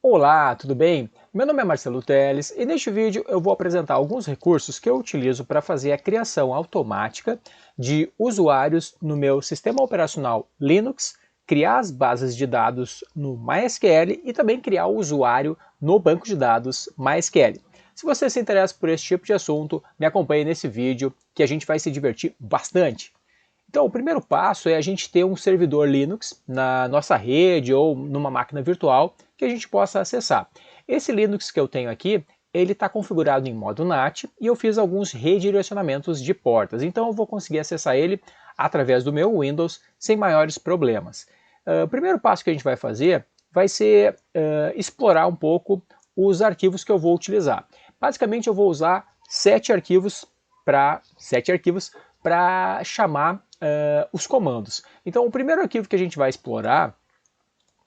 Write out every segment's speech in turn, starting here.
Olá, tudo bem? Meu nome é Marcelo Teles e neste vídeo eu vou apresentar alguns recursos que eu utilizo para fazer a criação automática de usuários no meu sistema operacional Linux, criar as bases de dados no MySQL e também criar o usuário no banco de dados MySQL. Se você se interessa por esse tipo de assunto, me acompanhe nesse vídeo que a gente vai se divertir bastante. Então, o primeiro passo é a gente ter um servidor Linux na nossa rede ou numa máquina virtual que a gente possa acessar. Esse Linux que eu tenho aqui, ele está configurado em modo NAT e eu fiz alguns redirecionamentos de portas. Então, eu vou conseguir acessar ele através do meu Windows sem maiores problemas. O primeiro passo que a gente vai fazer vai ser explorar um pouco os arquivos que eu vou utilizar. Basicamente, eu vou usar 7 arquivos para chamar os comandos. Então, o primeiro arquivo que a gente vai explorar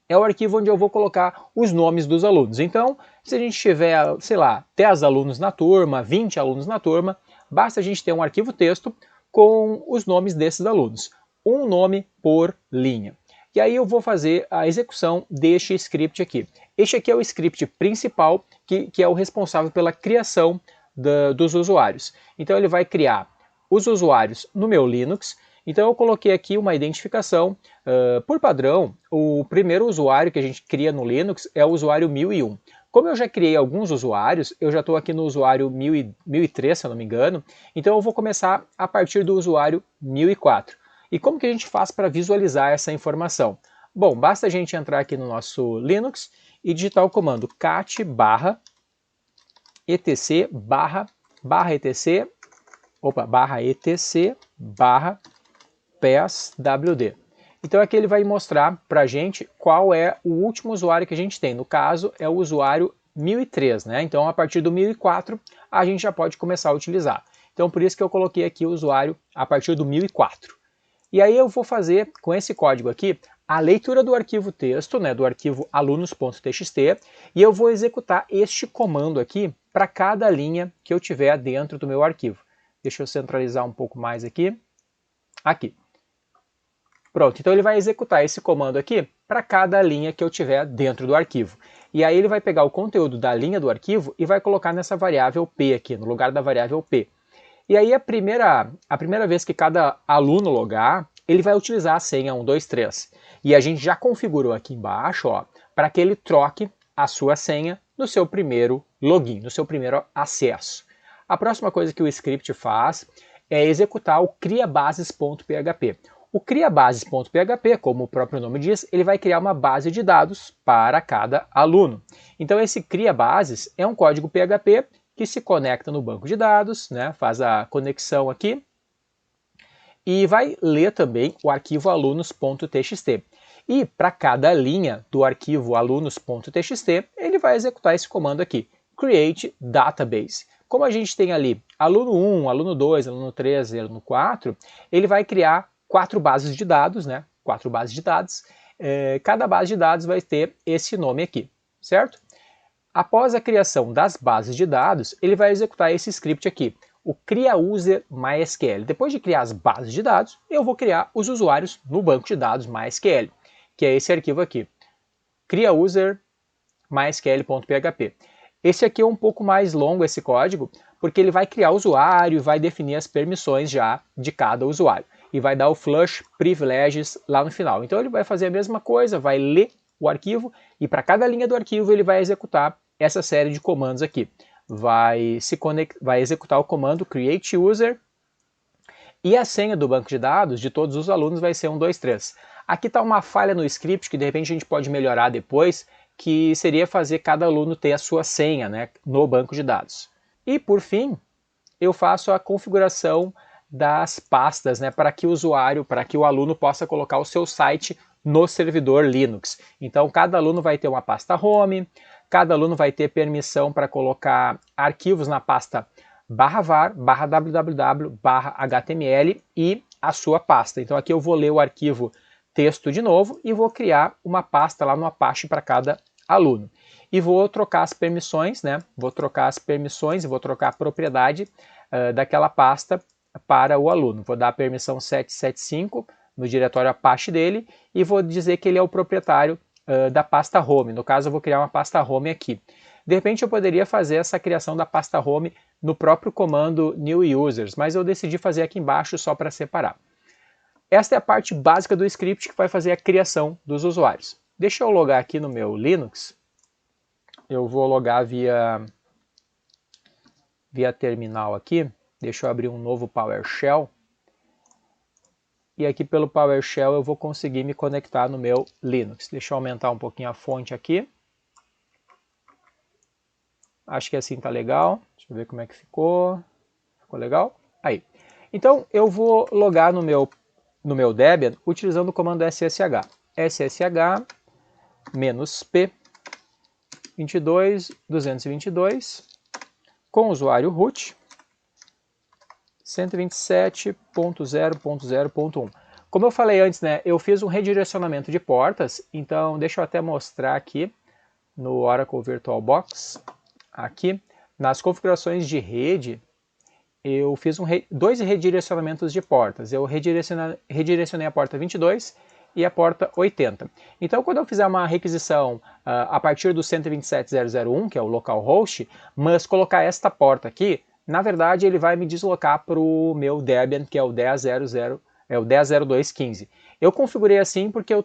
é o arquivo onde eu vou colocar os nomes dos alunos. Então, se a gente tiver, sei lá, 10 alunos na turma, 20 alunos na turma, basta a gente ter um arquivo texto com os nomes desses alunos. Um nome por linha. E aí eu vou fazer a execução deste script aqui. Este aqui é o script principal, que é o responsável pela criação dos usuários. Então ele vai criar os usuários no meu Linux. Então eu coloquei aqui uma identificação. Por padrão, o primeiro usuário que a gente cria no Linux é o usuário 1001. Como eu já criei alguns usuários, eu já estou aqui no usuário 1003, se eu não me engano, então eu vou começar a partir do usuário 1004. E como que a gente faz para visualizar essa informação? Bom, basta a gente entrar aqui no nosso Linux e digitar o comando cat /etc /passwd. Então aqui ele vai mostrar para a gente qual é o último usuário que a gente tem. No caso é o usuário 1003, né? Então a partir do 1004 a gente já pode começar a utilizar. Então por isso que eu coloquei aqui o usuário a partir do 1004. E aí eu vou fazer com esse código aqui a leitura do arquivo texto, né, do arquivo alunos.txt, e eu vou executar este comando aqui para cada linha que eu tiver dentro do meu arquivo. Deixa eu centralizar um pouco mais aqui. Aqui. Pronto, então ele vai executar esse comando aqui para cada linha que eu tiver dentro do arquivo. E aí ele vai pegar o conteúdo da linha do arquivo e vai colocar nessa variável P aqui, no lugar da variável P. E aí a primeira vez que cada aluno logar, ele vai utilizar a senha 123. E a gente já configurou aqui embaixo, ó, para que ele troque a sua senha no seu primeiro login, no seu primeiro acesso. A próxima coisa que o script faz é executar o criabases.php. O criabases.php, como o próprio nome diz, ele vai criar uma base de dados para cada aluno. Então esse criabases é um código PHP que se conecta no banco de dados, né, faz a conexão aqui, e vai ler também o arquivo alunos.txt. E para cada linha do arquivo alunos.txt, ele vai executar esse comando aqui, create database. Como a gente tem ali aluno 1, aluno 2, aluno 3 e aluno 4, ele vai criar 4 bases de dados, né, 4 bases de dados. Cada base de dados vai ter esse nome aqui, certo? Após a criação das bases de dados, ele vai executar esse script aqui, o CriaUser MySQL. Depois de criar as bases de dados, eu vou criar os usuários no banco de dados MySQL, que é esse arquivo aqui, CriaUser mysql.php. Esse aqui é um pouco mais longo, esse código, porque ele vai criar o usuário e vai definir as permissões já de cada usuário. E vai dar o flush privileges lá no final. Então ele vai fazer a mesma coisa, vai ler o arquivo e para cada linha do arquivo ele vai executar essa série de comandos aqui. Vai executar o comando create user e a senha do banco de dados de todos os alunos vai ser 123. Aqui está uma falha no script que de repente a gente pode melhorar depois, que seria fazer cada aluno ter a sua senha, né, no banco de dados. E por fim, eu faço a configuração das pastas, né, para que o aluno possa colocar o seu site no servidor Linux. Então cada aluno vai ter uma pasta home, cada aluno vai ter permissão para colocar arquivos na pasta /var, /www, /html e a sua pasta. Então aqui eu vou ler o arquivo texto de novo e vou criar uma pasta lá no Apache para cada aluno. E vou trocar as permissões, né? Vou trocar as permissões e vou trocar a propriedade daquela pasta para o aluno. Vou dar a permissão 775 no diretório Apache dele e vou dizer que ele é o proprietário da pasta home. No caso, eu vou criar uma pasta home aqui. De repente, eu poderia fazer essa criação da pasta home no próprio comando new users, mas eu decidi fazer aqui embaixo só para separar. Esta é a parte básica do script que vai fazer a criação dos usuários. Deixa eu logar aqui no meu Linux. Eu vou logar via terminal aqui. Deixa eu abrir um novo PowerShell. E aqui pelo PowerShell eu vou conseguir me conectar no meu Linux. Deixa eu aumentar um pouquinho a fonte aqui. Acho que assim tá legal. Deixa eu ver como é que ficou. Ficou legal? Aí. Então eu vou logar no meu Debian utilizando o comando ssh. ssh-p 22.222 com o usuário root 127.0.0.1. Como eu falei antes, né, eu fiz um redirecionamento de portas, então deixa eu até mostrar aqui no Oracle VirtualBox, aqui nas configurações de rede, eu fiz dois redirecionamentos de portas. Eu redirecionei a porta 22 e a porta 80. Então, quando eu fizer uma requisição a partir do 127.0.0.1, que é o localhost, mas colocar esta porta aqui, na verdade ele vai me deslocar para o meu Debian, que é o 10.02.15. Eu configurei assim porque eu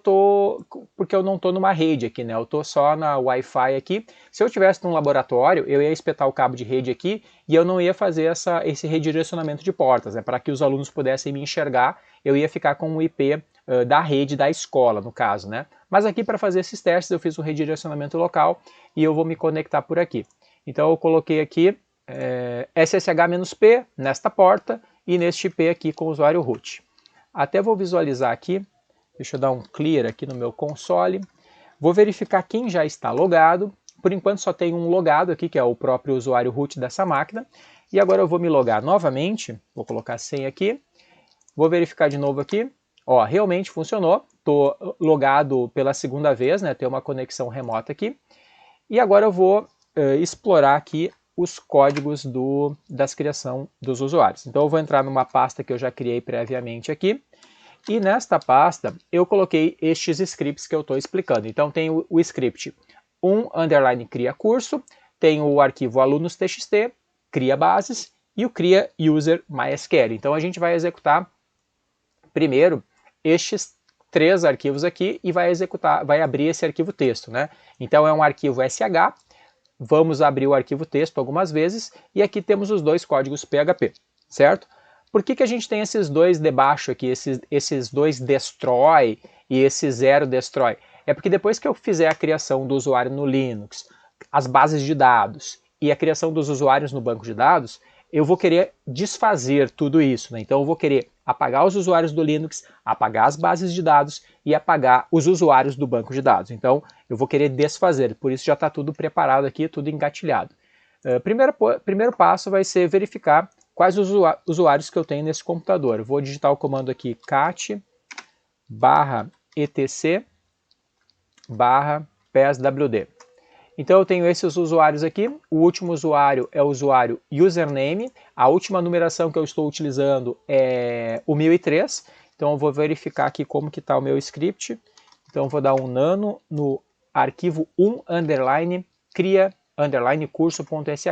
não estou numa rede aqui, né? Eu estou só na Wi-Fi aqui. Se eu tivesse num laboratório, eu ia espetar o cabo de rede aqui e eu não ia fazer esse redirecionamento de portas, né? Para que os alunos pudessem me enxergar, eu ia ficar com o IP da rede da escola, no caso, né? Mas aqui para fazer esses testes eu fiz um redirecionamento local e eu vou me conectar por aqui. Então eu coloquei aqui ssh-p nesta porta e neste IP aqui com o usuário root. Até vou visualizar aqui, deixa eu dar um clear aqui no meu console, vou verificar quem já está logado, por enquanto só tem um logado aqui, que é o próprio usuário root dessa máquina, e agora eu vou me logar novamente, vou colocar a senha aqui, vou verificar de novo aqui, ó, realmente funcionou, estou logado pela segunda vez, né, tem uma conexão remota aqui, e agora eu vou explorar aqui os códigos das criação dos usuários. Então eu vou entrar numa pasta que eu já criei previamente aqui, e nesta pasta eu coloquei estes scripts que eu estou explicando. Então tem o script cria curso, tem o arquivo alunos.txt, cria bases, e o cria user MySQL. Então a gente vai executar primeiro estes três arquivos aqui e vai abrir esse arquivo texto, né? Então é um arquivo SH, vamos abrir o arquivo texto algumas vezes, e aqui temos os dois códigos PHP, certo? Por que a gente tem esses dois debaixo aqui, esses dois destroy e esse zero destroy? É porque depois que eu fizer a criação do usuário no Linux, as bases de dados e a criação dos usuários no banco de dados, eu vou querer desfazer tudo isso, né? Então eu vou querer apagar os usuários do Linux, apagar as bases de dados e apagar os usuários do banco de dados. Então eu vou querer desfazer, por isso já está tudo preparado aqui, tudo engatilhado. Primeiro passo vai ser verificar quais os usuários que eu tenho nesse computador. Eu vou digitar o comando aqui cat/etc/pswd. Então eu tenho esses usuários aqui, o último usuário é o usuário username, a última numeração que eu estou utilizando é o 1003, então eu vou verificar aqui como que está o meu script, então eu vou dar um nano no arquivo cria_curso.sh.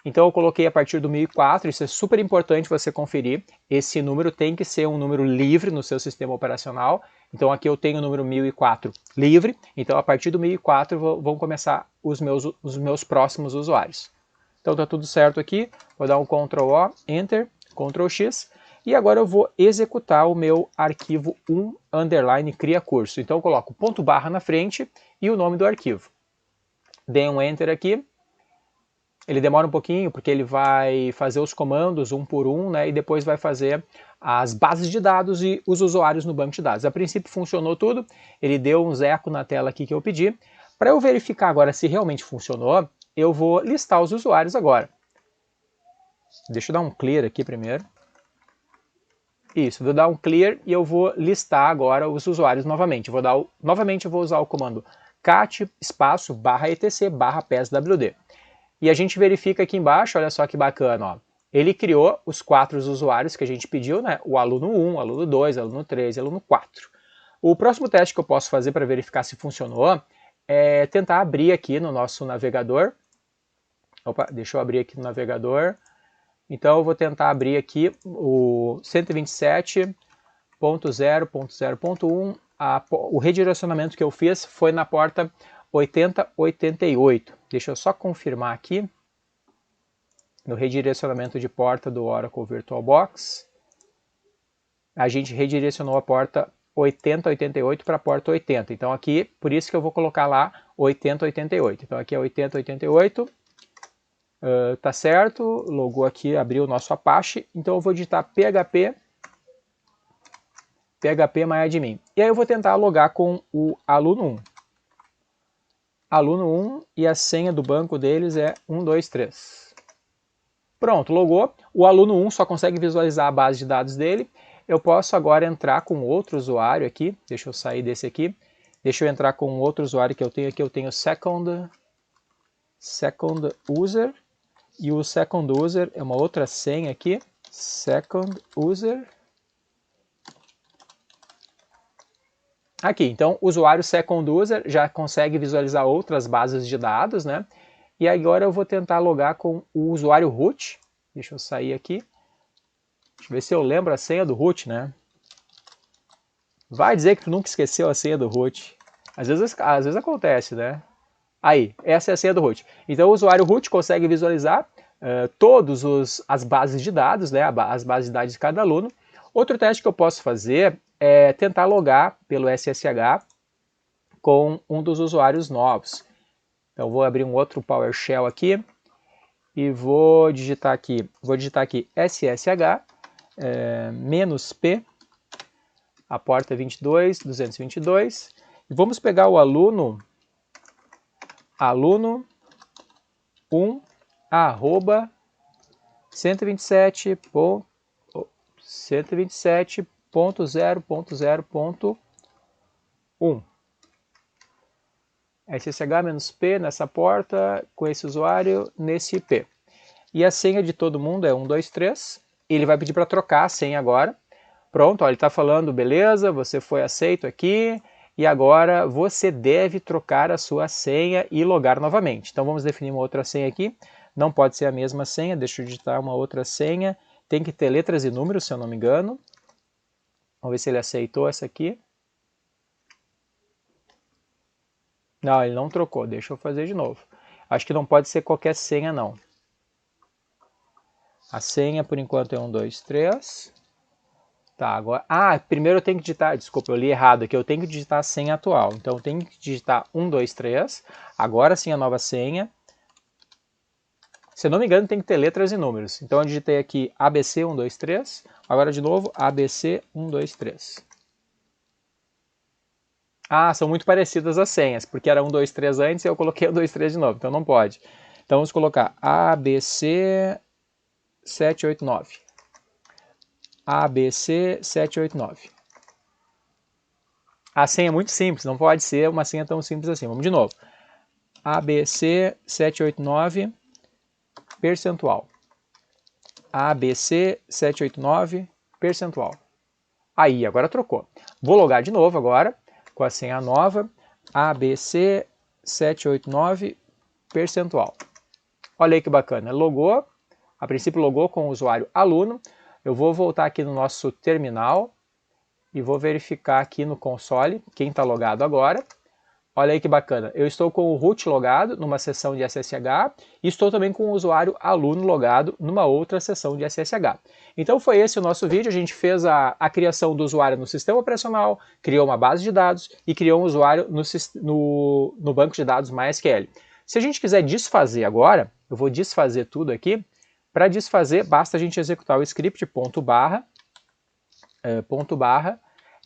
Então eu coloquei a partir do 1004, isso é super importante você conferir, esse número tem que ser um número livre no seu sistema operacional, então aqui eu tenho o número 1004 livre, então a partir do 1004 vão começar os meus próximos usuários. Então tá tudo certo aqui, vou dar um Ctrl+O, Enter, Ctrl+X, e agora eu vou executar o meu arquivo cria curso. Então eu coloco ponto barra na frente e o nome do arquivo. Dei um Enter aqui. Ele demora um pouquinho porque ele vai fazer os comandos um por um, né, e depois vai fazer as bases de dados e os usuários no banco de dados. A princípio funcionou tudo, ele deu uns eco na tela aqui que eu pedi. Para eu verificar agora se realmente funcionou, eu vou listar os usuários agora. Deixa eu dar um clear aqui primeiro. Isso, vou dar um clear e eu vou listar agora os usuários novamente. Novamente eu vou usar o comando cat/etc/pswd. E a gente verifica aqui embaixo, olha só que bacana, ó. Ele criou os 4 usuários que a gente pediu, né? O aluno 1, o aluno 2, o aluno 3 e o aluno 4. O próximo teste que eu posso fazer para verificar se funcionou é tentar abrir aqui no nosso navegador. Opa, deixa eu abrir aqui no navegador. Então eu vou tentar abrir aqui o 127.0.0.1. O redirecionamento que eu fiz foi na porta 8088. Deixa eu só confirmar aqui. No redirecionamento de porta do Oracle VirtualBox, a gente redirecionou a porta 8088 para a porta 80. Então aqui, por isso que eu vou colocar lá 8088. Então aqui é 8088. Tá certo, logou aqui, abriu o nosso Apache. Então eu vou digitar php myadmin. E aí eu vou tentar logar com o aluno 1. Aluno 1 e a senha do banco deles é 123. Pronto, logou. O aluno 1 só consegue visualizar a base de dados dele. Eu posso agora entrar com outro usuário aqui. Deixa eu sair desse aqui. Deixa eu entrar com outro usuário que eu tenho aqui. Eu tenho second user. E o second user é uma outra senha aqui. Second user. Aqui, então, o usuário second user já consegue visualizar outras bases de dados, né? E agora eu vou tentar logar com o usuário root. Deixa eu sair aqui. Deixa eu ver se eu lembro a senha do root, né? Vai dizer que tu nunca esqueceu a senha do root. Às vezes acontece, né? Aí, essa é a senha do root. Então o usuário root consegue visualizar todas as bases de dados, né? As bases de dados de cada aluno. Outro teste que eu posso fazer é tentar logar pelo SSH com um dos usuários novos. Então vou abrir um outro PowerShell aqui e vou digitar aqui SSH -P, a porta 22.222. E vamos pegar o aluno 1 arroba 127.0.0.1. SSH-P nessa porta, com esse usuário, nesse IP. E a senha de todo mundo é 123. Ele vai pedir para trocar a senha agora. Pronto, ó, ele está falando, beleza, você foi aceito aqui, e agora você deve trocar a sua senha e logar novamente. Então vamos definir uma outra senha aqui. Não pode ser a mesma senha, deixa eu digitar uma outra senha. Tem que ter letras e números, se eu não me engano. Vamos ver se ele aceitou essa aqui. Não, ele não trocou, deixa eu fazer de novo. Acho que não pode ser qualquer senha, não. A senha, por enquanto, é 123. Tá, agora... primeiro eu tenho que digitar... Desculpa, eu li errado aqui. Eu tenho que digitar a senha atual. Então, eu tenho que digitar 123. Agora sim a nova senha. Se eu não me engano, tem que ter letras e números. Então, eu digitei aqui ABC123. Agora, de novo, ABC123. São muito parecidas as senhas, porque era 123 antes e eu coloquei 123 de novo, então não pode. Então vamos colocar ABC789. ABC789. A senha é muito simples, não pode ser uma senha tão simples assim. Vamos de novo. ABC789, percentual. ABC789, percentual. Aí, agora trocou. Vou logar de novo agora, com a senha nova, ABC789, percentual. Olha aí que bacana, logou, a princípio logou com o usuário aluno. Eu vou voltar aqui no nosso terminal e vou verificar aqui no console quem está logado agora. Olha aí que bacana, eu estou com o root logado numa sessão de SSH e estou também com o usuário aluno logado numa outra sessão de SSH. Então foi esse o nosso vídeo, a gente fez a criação do usuário no sistema operacional, criou uma base de dados e criou um usuário no banco de dados MySQL. Se a gente quiser desfazer agora, eu vou desfazer tudo aqui. Para desfazer, basta a gente executar o script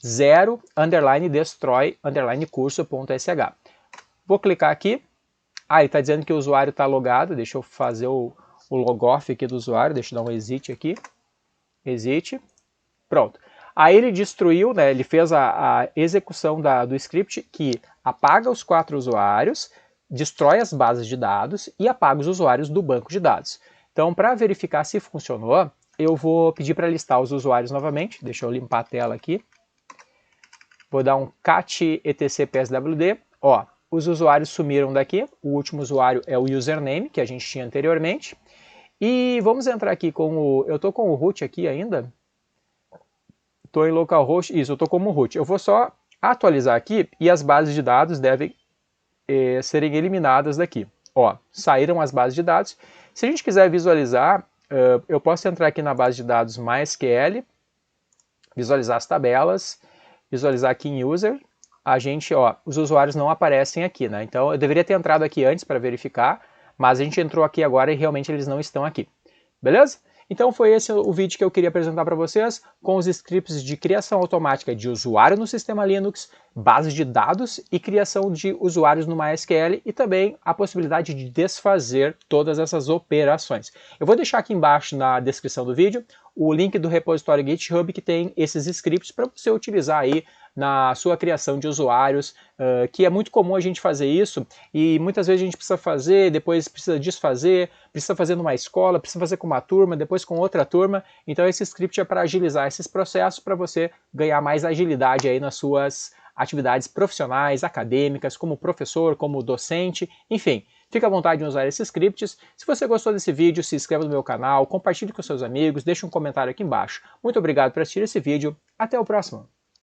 _destroy_curso.sh. Vou clicar aqui. Ele está dizendo que o usuário está logado. Deixa eu fazer o logoff aqui do usuário. Deixa eu dar um exit aqui. Exit. Pronto. Aí ele destruiu, né, ele fez a execução do script que apaga os 4 usuários, destrói as bases de dados e apaga os usuários do banco de dados. Então, para verificar se funcionou, eu vou pedir para listar os usuários novamente. Deixa eu limpar a tela aqui. vou dar um cat etc pswd, ó, os usuários sumiram daqui, o último usuário é o username, que a gente tinha anteriormente, e vamos entrar aqui com o, eu estou com o root aqui ainda, estou em localhost, isso, eu estou como root, eu vou só atualizar aqui e as bases de dados devem serem eliminadas daqui. Ó, saíram as bases de dados. Se a gente quiser visualizar, eu posso entrar aqui na base de dados MySQL, visualizar as tabelas, visualizar aqui em User, a gente, ó, os usuários não aparecem aqui, né? Então eu deveria ter entrado aqui antes para verificar, mas a gente entrou aqui agora e realmente eles não estão aqui. Beleza? Então foi esse o vídeo que eu queria apresentar para vocês, com os scripts de criação automática de usuário no sistema Linux, bases de dados e criação de usuários no MySQL e também a possibilidade de desfazer todas essas operações. Eu vou deixar aqui embaixo na descrição do vídeo o link do repositório GitHub que tem esses scripts para você utilizar aí na sua criação de usuários, que é muito comum a gente fazer isso e muitas vezes a gente precisa fazer, depois precisa desfazer, precisa fazer numa escola, precisa fazer com uma turma, depois com outra turma. Então esse script é para agilizar esses processos, para você ganhar mais agilidade aí nas suas atividades profissionais, acadêmicas, como professor, como docente, enfim. Fique à vontade de usar esses scripts. Se você gostou desse vídeo, se inscreva no meu canal, compartilhe com seus amigos, deixe um comentário aqui embaixo. Muito obrigado por assistir esse vídeo. Até o próximo!